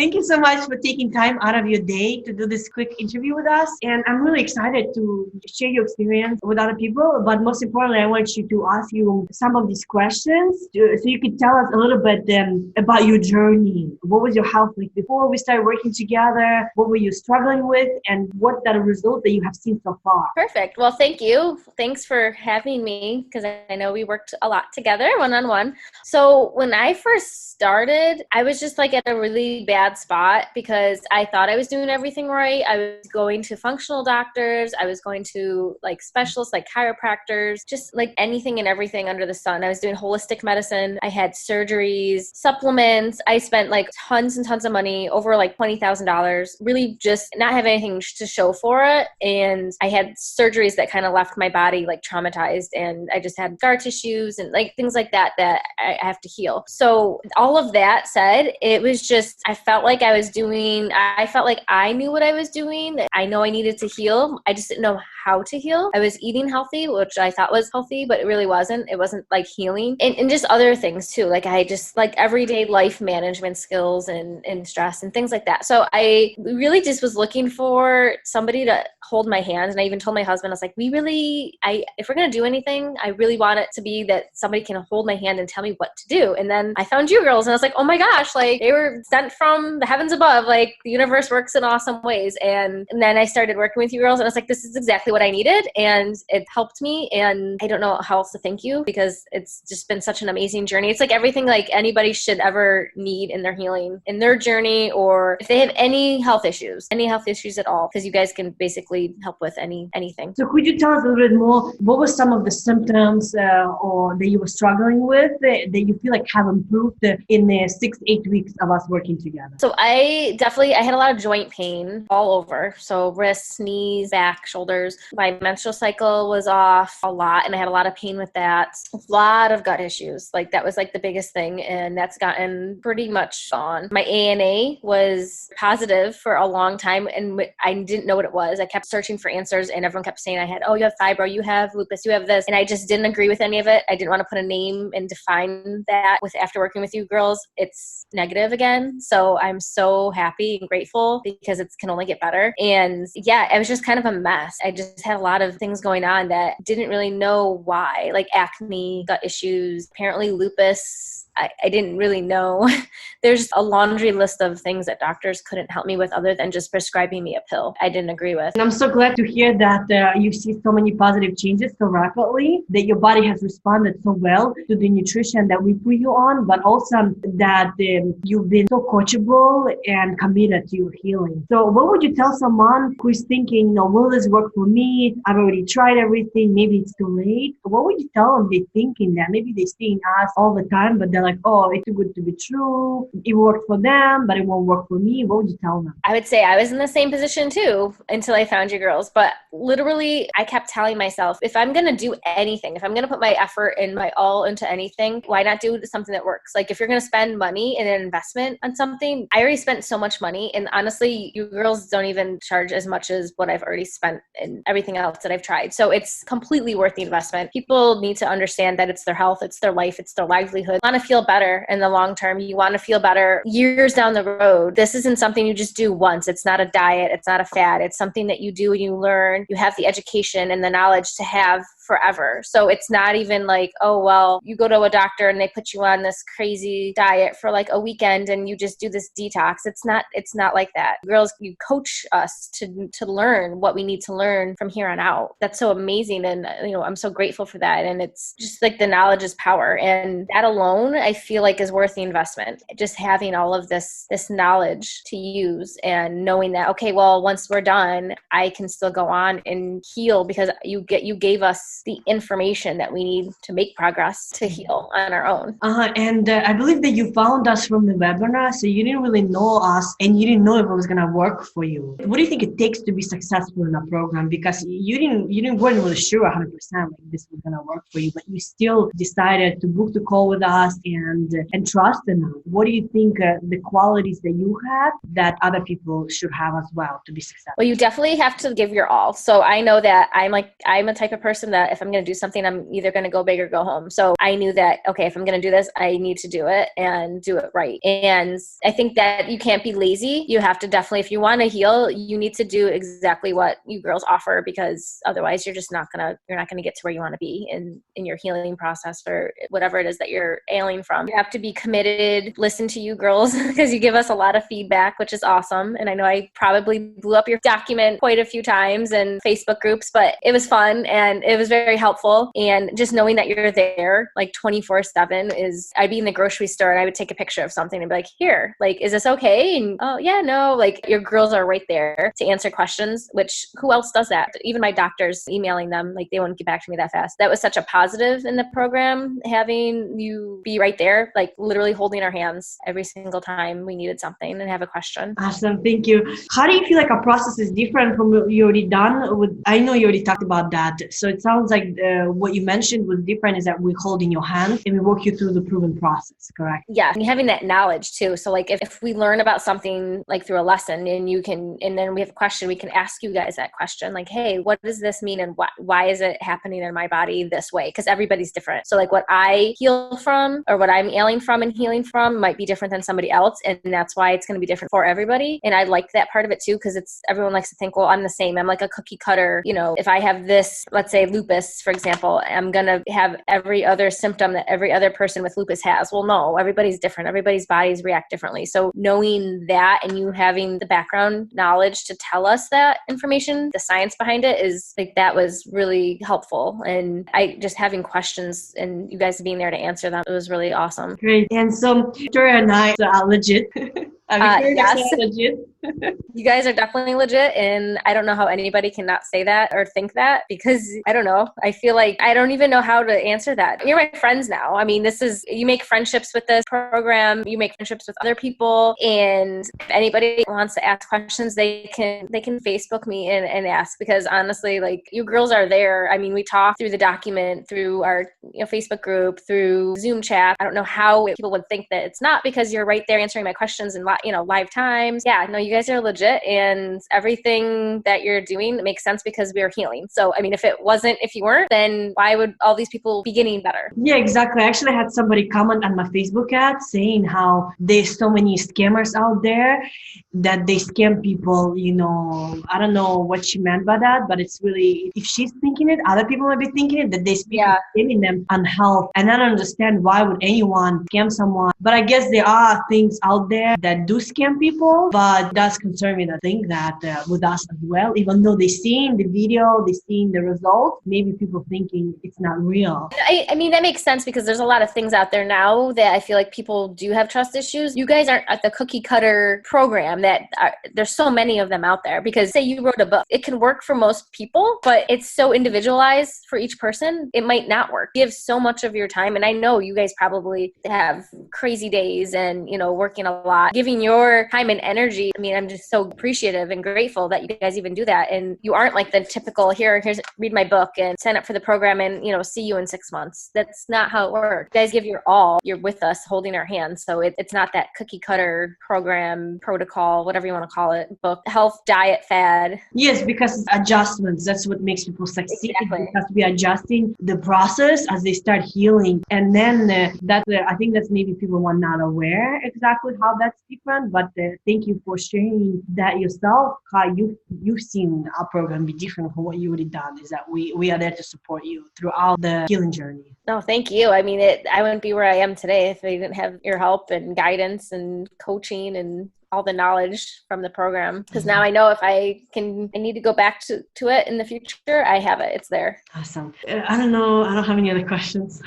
Thank you so much for taking time out of your day to do this quick interview with us. And I'm really excited to share your experience with other people. But most importantly, I want you to ask you some of these questions so you could tell us a little bit about your journey. What was your health like before we started working together? What were you struggling with? And what are the results that you have seen so far? Perfect. Well, thank you. Thanks for having me, because I know we worked a lot together one-on-one. So when I first started, I was just like at a really bad spot because I thought I was doing everything right. I was going to functional doctors. I was going to like specialists, like chiropractors, just like anything and everything under the sun. I was doing holistic medicine. I had surgeries, supplements. I spent like tons and tons of money, over like $20,000, really just not have anything to show for it. And I had surgeries that kind of left my body like traumatized, and I just had scar tissues and like things like that I have to heal. So all of that said, it was just, I felt like I knew what I was doing. I know I needed to heal. I just didn't know how to heal. I was eating healthy, which I thought was healthy, but it really wasn't. It wasn't like healing, and just other things too. Like I just like everyday life management skills and stress and things like that. So I really just was looking for somebody to hold my hand. And I even told my husband, I was like, if we're going to do anything, I really want it to be that somebody can hold my hand and tell me what to do. And then I found you girls, and I was like, oh my gosh, like they were sent from the heavens above. Like the universe works in awesome ways. And then I started working with you girls, and I was like, this is exactly what I needed. And it helped me. And I don't know how else to thank you, because it's just been such an amazing journey. It's like everything like anybody should ever need in their healing, in their journey, or if they have any health issues at all, because you guys can basically help with anything. So could you tell us a little bit more, what were some of the symptoms or that you were struggling with that you feel like have improved in the 6-8 weeks of us working together? So I had a lot of joint pain all over. So wrists, knees, back, shoulders. My menstrual cycle was off a lot, and I had a lot of pain with that. A lot of gut issues. Like that was like the biggest thing, and that's gotten pretty much gone. My ANA was positive for a long time, and I didn't know what it was. I kept searching for answers, and everyone kept saying I had, you have fibro, you have lupus, you have this. And I just didn't agree with any of it. I didn't want to put a name and define that. After working with you girls, it's negative again. So I'm so happy and grateful, because it can only get better. And yeah, it was just kind of a mess. I just had a lot of things going on that didn't really know why, like acne, gut issues, apparently lupus. I didn't really know. There's a laundry list of things that doctors couldn't help me with other than just prescribing me a pill I didn't agree with. And I'm so glad to hear that you see so many positive changes so rapidly, that your body has responded so well to the nutrition that we put you on, but also that you've been so coachable and committed to your healing. So what would you tell someone who is thinking, will this work for me? I've already tried everything. Maybe it's too late. What would you tell them? They're thinking that maybe they're seeing us all the time, but they're like, it's too good to be true. It worked for them, but it won't work for me. What would you tell them? I would say I was in the same position too until I found you girls. But literally, I kept telling myself, if I'm going to do anything, if I'm going to put my effort and my all into anything, why not do something that works? Like if you're going to spend money in an investment on something, I already spent so much money. And honestly, you girls don't even charge as much as what I've already spent in everything else that I've tried. So it's completely worth the investment. People need to understand that it's their health, it's their life, it's their livelihood. You want to feel better in the long term. You want to feel better years down the road. This isn't something you just do once. It's not a diet. It's not a fad. It's something that you do and you learn. You have the education and the knowledge to have forever. So it's not even like, you go to a doctor and they put you on this crazy diet for like a weekend and you just do this detox. It's not like that. Girls, you coach us to learn what we need to learn from here on out. That's so amazing. And, I'm so grateful for that. And it's just like the knowledge is power. And that alone, I feel like is worth the investment. Just having all of this knowledge to use and knowing that, once we're done, I can still go on and heal because you gave us the information that we need to make progress to heal on our own. And I believe that you found us from the webinar, so you didn't really know us and you didn't know if it was going to work for you. What do you think it takes to be successful in a program? Because you weren't really sure 100% like this was going to work for you, but you still decided to book the call with us and trust in us. What do you think the qualities that you had that other people should have as well to be successful? Well, you definitely have to give your all. So I know that I'm a type of person that that if I'm going to do something, I'm either going to go big or go home. So I knew that, okay, if I'm going to do this, I need to do it and do it right. And I think that you can't be lazy. You have to definitely, if you want to heal, you need to do exactly what you girls offer, because otherwise you're just not going to get to where you want to be in your healing process or whatever it is that you're ailing from. You have to be committed, listen to you girls, because you give us a lot of feedback, which is awesome. And I know I probably blew up your document quite a few times in Facebook groups, but it was fun and it was very helpful. And just knowing that you're there like 24/7 I'd be in the grocery store and I would take a picture of something and be like, here, like, is this okay? And oh yeah, no, like your girls are right there to answer questions, which who else does that? Even my doctors, emailing them, like they wouldn't get back to me that fast. That was such a positive in the program, having you be right there, like literally holding our hands every single time we needed something and have a question. Awesome. Thank you. How do you feel like our process is different from what you already done? I know you already talked about that. So it sounds like what you mentioned was different is that we hold in your hand and we walk you through the proven process, correct? Yeah. And having that knowledge too. So like if we learn about something like through a lesson and then we have a question, we can ask you guys that question. Like, hey, what does this mean? And why is it happening in my body this way? Because everybody's different. So like what I heal from or what I'm ailing from and healing from might be different than somebody else. And that's why it's going to be different for everybody. And I like that part of it too, because everyone likes to think, well, I'm the same. I'm like a cookie cutter. You know, if I have this, let's say lupus, for example, I'm going to have every other symptom that every other person with lupus has. Well, no, everybody's different. Everybody's bodies react differently. So knowing that and you having the background knowledge to tell us that information, the science behind it is like, that was really helpful. And I just having questions and you guys being there to answer them, it was really awesome. Great. And so Victoria and I are legit. Yes. Legit. You guys are definitely legit, and I don't know how anybody cannot say that or think that, because I don't know. I feel like I don't even know how to answer that. You're my friends now. I mean, you make friendships with this program, you make friendships with other people, and if anybody wants to ask questions, they can Facebook me and ask, because honestly, like, you girls are there. I mean, we talk through the document, through our Facebook group, through Zoom chat. I don't know how people would think that it's not, because you're right there answering my questions in live times. Yeah, no, you guys are legit, and everything that you're doing makes sense because we are healing. So, I mean, if you weren't, then why would all these people be getting better? Yeah, exactly. I actually had somebody comment on my Facebook ad saying how there's so many scammers out there that they scam people. I don't know what she meant by that, but it's really, if she's thinking it, other people might be thinking it, that these people scamming them on health. And I don't understand why would anyone scam someone. But I guess there are things out there that do scam people, but that's concern me to think that with us as well, even though they seen the video, they seen the result, maybe people thinking it's not real. I mean, that makes sense, because there's a lot of things out there now that I feel like people do have trust issues. You guys aren't at the cookie cutter program there's so many of them out there, because say you wrote a book, it can work for most people, but it's so individualized for each person. It might not work. Give so much of your time. And I know you guys probably have crazy days and, working a lot, giving your time and energy. I mean, I'm just so appreciative and grateful that you guys even do that. And you aren't like the typical, here's read my book and sign up for the program and, see you in 6 months. That's not how it works. You guys give your all. You're with us holding our hands. So it's not that cookie cutter program, protocol, whatever you want to call it, book, health, diet, fad. Yes, because it's adjustments. That's what makes people succeed. Exactly. Because we are adjusting the process as they start healing. And then I think that's maybe people are not aware exactly how that's different. But thank you for sharing that yourself, how you've seen our program be different from what you already done, is that we are there to support you throughout the healing journey. No, thank you. I mean, I wouldn't be where I am today if I didn't have your help and guidance and coaching and all the knowledge from the program. Because now I know if I need to go back to it in the future, I have it. It's there. Awesome. I don't know. I don't have any other questions.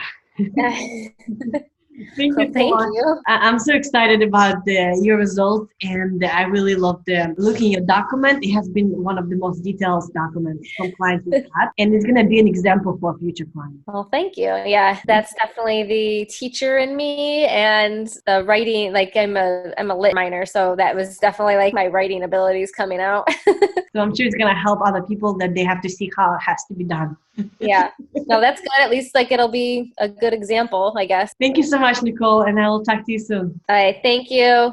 Thank you so much. You. I'm so excited about your results, and I really loved looking at your document. It has been one of the most detailed documents from clients we've had, and it's going to be an example for future clients. Well, thank you. Yeah, that's definitely the teacher in me, and the writing. Like I'm a lit minor, so that was definitely like my writing abilities coming out. So I'm sure it's going to help other people that they have to see how it has to be done. Yeah. No, that's good. At least like it'll be a good example, I guess. Thank you so much, Nicole, and I will talk to you soon. All right. Thank you.